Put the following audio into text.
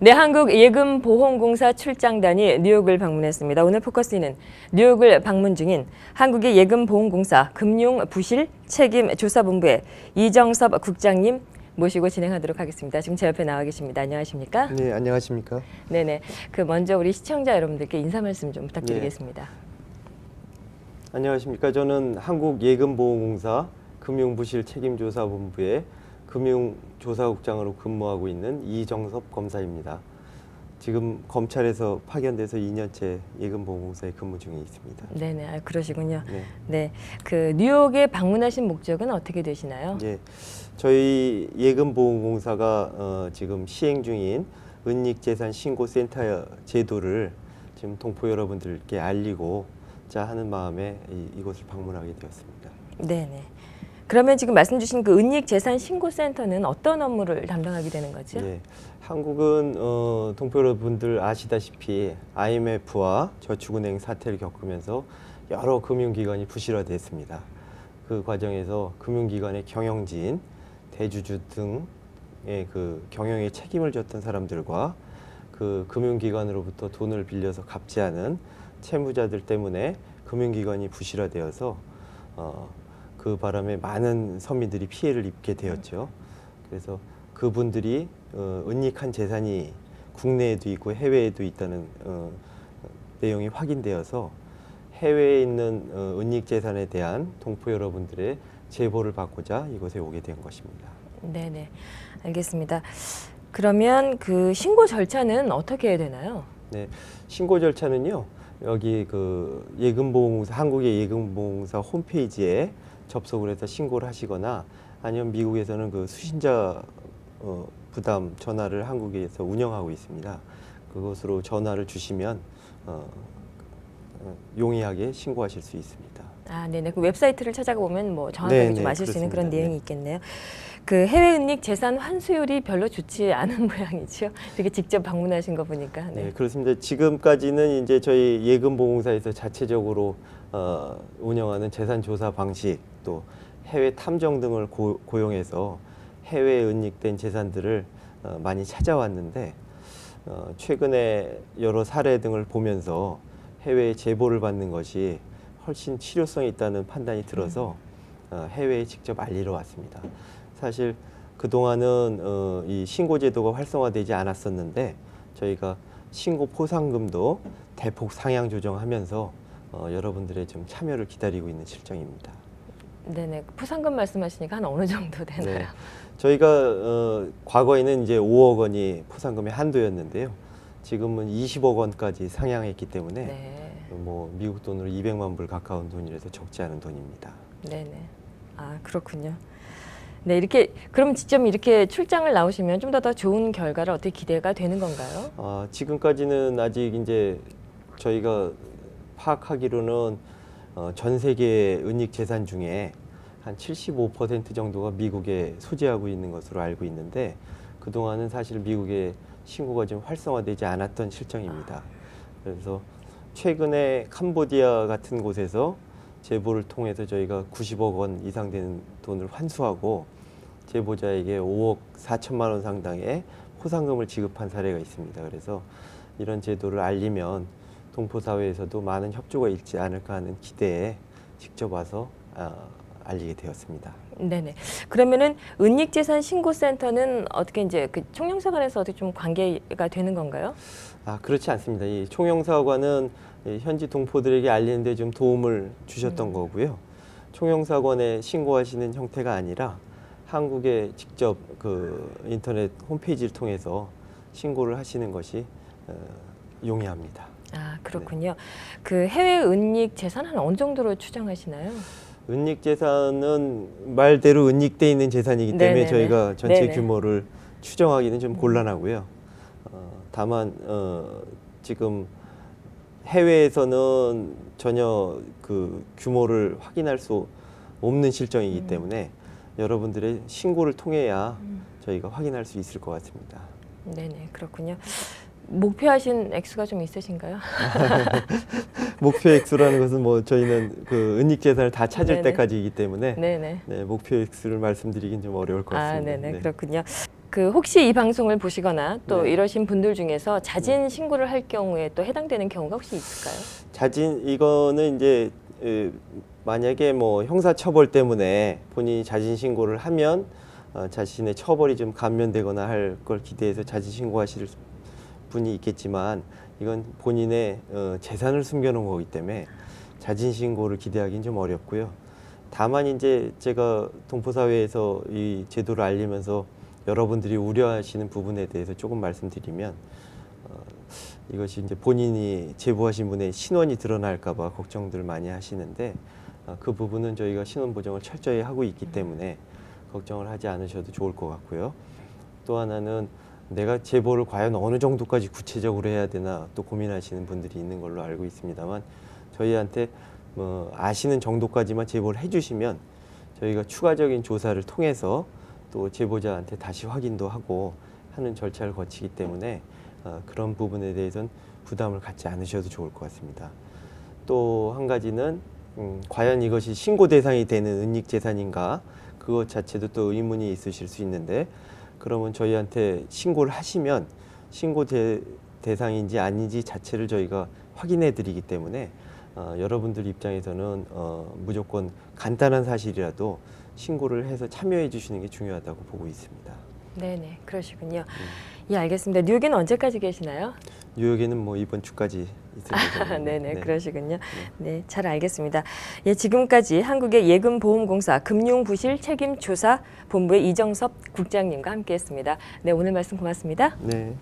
네, 한국예금보험공사 출장단이 뉴욕을 방문했습니다. 오늘 포커스는 뉴욕을 방문 중인 한국의 예금보험공사 금융부실 책임조사본부의 이정섭 국장님 모시고 진행하도록 하겠습니다. 지금 제 옆에 나와 계십니다. 안녕하십니까? 네, 안녕하십니까? 네네. 먼저 우리 시청자 여러분들께 인사 말씀 좀 부탁드리겠습니다. 네. 안녕하십니까? 저는 한국예금보험공사 금융부실 책임조사본부의 금융조사국장으로 근무하고 있는 이정섭 검사입니다. 지금 검찰에서 파견돼서 2년째 예금보험공사에 근무 중에 있습니다. 네네, 그러시군요. 네. 네, 뉴욕에 방문하신 목적은 어떻게 되시나요? 예, 저희 예금보험공사가 지금 시행 중인 은닉재산 신고센터 제도를 지금 동포 여러분들께 알리고자 하는 마음에 이곳을 방문하게 되었습니다. 네네. 그러면 지금 말씀 주신 그 은닉재산신고센터는 어떤 업무를 담당하게 되는 거죠? 예, 한국은 동포 여러분들 아시다시피 IMF와 저축은행 사태를 겪으면서 여러 금융기관이 부실화됐습니다. 그 과정에서 금융기관의 경영진, 대주주 등의 그 경영에 책임을 졌던 사람들과 그 금융기관으로부터 돈을 빌려서 갚지 않은 채무자들 때문에 금융기관이 부실화되어서 그 바람에 많은 서민들이 피해를 입게 되었죠. 그래서 그분들이 은닉한 재산이 국내에도 있고 해외에도 있다는 내용이 확인되어서 해외에 있는 은닉 재산에 대한 동포 여러분들의 제보를 받고자 이곳에 오게 된 것입니다. 네네, 알겠습니다. 그러면 그 신고 절차는 어떻게 해야 되나요? 네, 신고 절차는요. 여기 그 예금보험공사 한국의 예금보험공사 홈페이지에 접속을 해서 신고를 하시거나 아니면 미국에서는 그 수신자 부담 전화를 한국에서 운영하고 있습니다. 그곳으로 전화를 주시면 용이하게 신고하실 수 있습니다. 아, 네네. 그 웹사이트를 찾아가 보면 뭐 정확하게 좀 아실 수 있는 그런 내용이 있겠네요. 그 해외 은닉 재산 환수율이 별로 좋지 않은 모양이죠. 이렇게 직접 방문하신 거 보니까. 네, 그렇습니다. 지금까지는 이제 저희 예금보험공사에서 자체적으로 운영하는 재산 조사 방식 또 해외 탐정 등을 고용해서 해외에 은닉된 재산들을 많이 찾아왔는데 최근에 여러 사례 등을 보면서 해외에 제보를 받는 것이 훨씬 실효성이 있다는 판단이 들어서 해외에 직접 알리러 왔습니다. 사실 그동안은 이 신고제도가 활성화되지 않았었는데 저희가 신고 포상금도 대폭 상향 조정하면서 여러분들의 좀 참여를 기다리고 있는 실정입니다. 네네. 포상금 말씀하시니까 한 어느 정도 되나요? 네. 저희가 과거에는 이제 5억 원이 포상금의 한도였는데요. 지금은 20억 원까지 상향했기 때문에 네. 뭐 미국 돈으로 200만 불 가까운 돈이라서 적지 않은 돈입니다. 네네. 아, 그렇군요. 네, 이렇게 그럼 직접 이렇게 출장을 나오시면 좀 더 좋은 결과를 어떻게 기대가 되는 건가요? 지금까지는 아직 이제 저희가 파악하기로는 전 세계 은닉 재산 중에 한 75% 정도가 미국에 소지하고 있는 것으로 알고 있는데 그동안은 사실 미국의 신고가 좀 활성화되지 않았던 실정입니다. 그래서 최근에 캄보디아 같은 곳에서 제보를 통해서 저희가 90억 원 이상 되는 돈을 환수하고 제보자에게 5억 4천만 원 상당의 포상금을 지급한 사례가 있습니다. 그래서 이런 제도를 알리면 동포사회에서도 많은 협조가 있지 않을까 하는 기대에 직접 와서 알리게 되었습니다. 네네. 그러면은 은닉재산 신고센터는 어떻게 이제 그 총영사관에서 어떻게 좀 관계가 되는 건가요? 그렇지 않습니다. 이 총영사관은 현지 동포들에게 알리는 데 좀 도움을 주셨던 거고요. 총영사관에 신고하시는 형태가 아니라 한국에 직접 그 인터넷 홈페이지를 통해서 신고를 하시는 것이 용이합니다. 아, 그렇군요. 그 해외 은닉 재산 한 어느 정도로 추정하시나요? 은닉 재산은 말대로 은닉돼 있는 재산이기 때문에 네네네. 저희가 전체 네네. 규모를 추정하기는 좀 곤란하고요. 다만 지금 해외에서는 전혀 그 규모를 확인할 수 없는 실정이기 때문에 여러분들의 신고를 통해야 저희가 확인할 수 있을 것 같습니다. 네네, 그렇군요. 목표하신 액수가 좀 있으신가요? 목표 액수라는 것은 뭐 저희는 그 은닉 재산을 다 찾을 네네. 때까지이기 때문에 네네. 네, 목표 액수를 말씀드리긴 좀 어려울 것 같습니다. 네네, 네. 그렇군요. 그 혹시 이 방송을 보시거나 또 네. 이러신 분들 중에서 자진 신고를 할 경우에 또 해당되는 경우가 혹시 있을까요? 자진 이거는 이제 만약에 뭐 형사처벌 때문에 본인이 자진 신고를 하면 자신의 처벌이 좀 감면되거나 할 걸 기대해서 자진 신고하실 분이 있겠지만 이건 본인의 재산을 숨겨놓은 거기 때문에 자진 신고를 기대하기는 좀 어렵고요. 다만 이제 제가 동포사회에서 이 제도를 알리면서 여러분들이 우려하시는 부분에 대해서 조금 말씀드리면 이것이 이제 본인이 제보하신 분의 신원이 드러날까봐 걱정들 많이 하시는데 그 부분은 저희가 신원 보정을 철저히 하고 있기 때문에 걱정을 하지 않으셔도 좋을 것 같고요. 또 하나는 내가 제보를 과연 어느 정도까지 구체적으로 해야 되나 또 고민하시는 분들이 있는 걸로 알고 있습니다만 저희한테 뭐 아시는 정도까지만 제보를 해주시면 저희가 추가적인 조사를 통해서 또 제보자한테 다시 확인도 하고 하는 절차를 거치기 때문에 그런 부분에 대해서는 부담을 갖지 않으셔도 좋을 것 같습니다. 또 한 가지는 과연 이것이 신고 대상이 되는 은닉재산인가 그것 자체도 또 의문이 있으실 수 있는데 그러면 저희한테 신고를 하시면 신고 대상인지 아닌지 자체를 저희가 확인해 드리기 때문에 여러분들 입장에서는 무조건 간단한 사실이라도 신고를 해서 참여해 주시는 게 중요하다고 보고 있습니다. 네네, 그러시군요. 예, 알겠습니다. 뉴욕에는 언제까지 계시나요? 뉴욕에는 뭐 이번 주까지 있을 예정입니다. 네네, 그러시군요. 네, 잘 알겠습니다. 예, 지금까지 한국의 예금보험공사 금융부실책임조사본부의 이정섭 국장님과 함께했습니다. 네, 오늘 말씀 고맙습니다. 네.